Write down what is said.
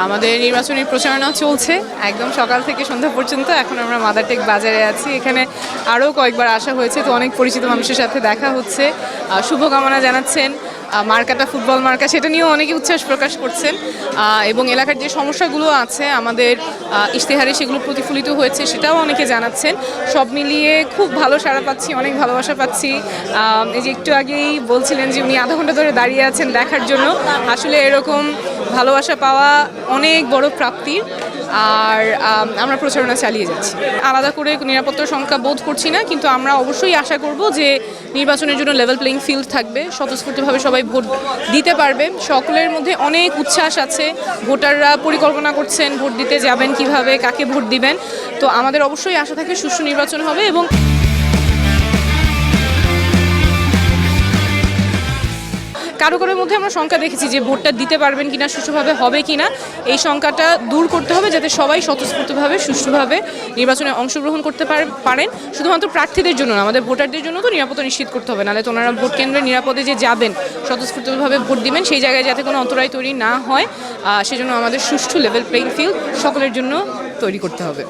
আমাদের নির্বাচনী প্রচারণা চলছে একদম সকাল থেকে সন্ধ্যা পর্যন্ত। এখন আমরা মাদারটেক বাজারে আছি। এখানে আরও কয়েকবার আসা হয়েছে, তো অনেক পরিচিত মানুষের সাথে দেখা হচ্ছে, শুভকামনা জানাচ্ছেন। মার্কাটা ফুটবল মার্কা, সেটা নিয়েও অনেকে উচ্ছ্বাস প্রকাশ করছেন এবং এলাকার যে সমস্যাগুলো আছে আমাদের ইশতেহারে সেগুলো প্রতিফলিত হয়েছে সেটাও অনেকে জানাচ্ছেন। সব মিলিয়ে খুব ভালো সাড়া পাচ্ছি, অনেক ভালোবাসা পাচ্ছি। এই যে একটু আগেই বলছিলেন যে উনি আধা ঘন্টা ধরে দাঁড়িয়ে আছেন দেখার জন্য। আসলে এরকম ভালোবাসা পাওয়া অনেক বড় প্রাপ্তির। আর আমরা প্রচারণা চালিয়ে যাচ্ছি। আলাদা করে নিরাপত্তার সংখ্যা বোধ করছি না, কিন্তু আমরা অবশ্যই আশা করব যে নির্বাচনের জন্য লেভেল প্লেইং ফিল্ড থাকবে, স্বতঃস্ফূর্তভাবে সবাই ভোট দিতে পারবে। সকলের মধ্যে অনেক উচ্ছ্বাস আছে, ভোটাররা পরিকল্পনা করছেন ভোট দিতে যাবেন কিভাবে, কাকে ভোট দিবেন। তো আমাদের অবশ্যই আশা থাকে সুষ্ঠু নির্বাচন হবে। এবং কারো কারোর মধ্যে আমরা শঙ্কা দেখেছি যে ভোটটা দিতে পারবেন কিনা, সুষ্ঠুভাবে হবে কিনা। এই শঙ্কাটা দূর করতে হবে যাতে সবাই স্বতঃস্ফূর্তভাবে সুষ্ঠুভাবে নির্বাচনে অংশগ্রহণ করতে পারেন। শুধুমাত্র প্রার্থীদের জন্য না, আমাদের ভোটারদের জন্য তো নিরাপত্তা নিশ্চিত করতে হবে, নাহলে তো ওনারা ভোট কেন্দ্রে নিরাপদে যে যাবেন, স্বতঃস্ফূর্তভাবে ভোট দিবেন, সেই জায়গায় যাতে কোনো অন্তরায় তৈরি না হয়, সেজন্য আমাদের সুষ্ঠু লেভেল প্লেইং ফিল্ড সকলের জন্য তৈরি করতে হবে।